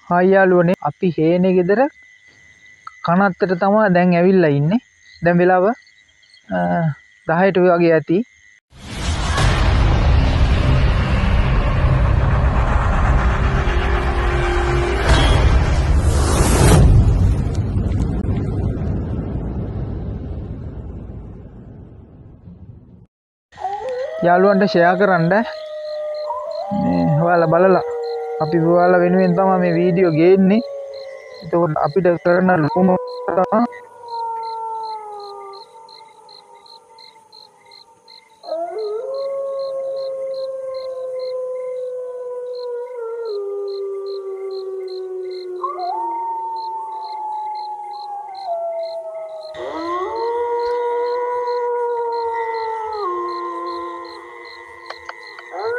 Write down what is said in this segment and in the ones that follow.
Hi යාළුවනේ අපි හේනේ ගෙදර කනත්තට තමයි දැන් ඇවිල්ලා ඉන්නේ. දැන් වෙලාව 10ට වගේ ඇති. යාළුවන්ට ෂෙයා කරන්න මේ ඔයාලා බලලා අපි ඔයාලා වෙනුවෙන් තමයි මේ වීඩියෝ ගේන්නේ. එතකොට අපිට කරන ලොකුම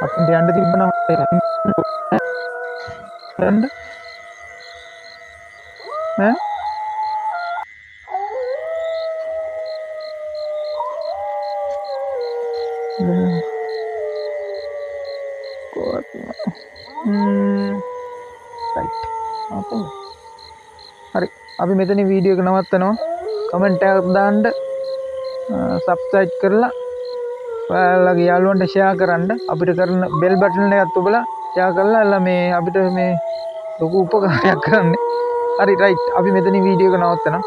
අපිට යන්න තිබුණා යන්න ඈ හරි අපි මෙතන වීඩියෝ එක නවත්තනවා. කමෙන්ට් එකක් දාන්න, සබ්ස්ක්‍රයිබ් කරලා ඔයාලගේ යාළුවන්ට ෂෙයා කරන්න. අපිට කරන බෙල් බටන් එකත් ඔබලා ෂෙයා කරලා එලා මේ අපිට මේ ලොකු උපකාරයක් කරන්න. හරි රයිට් අපි මෙතන වීඩියෝ එක නවත්තනවා.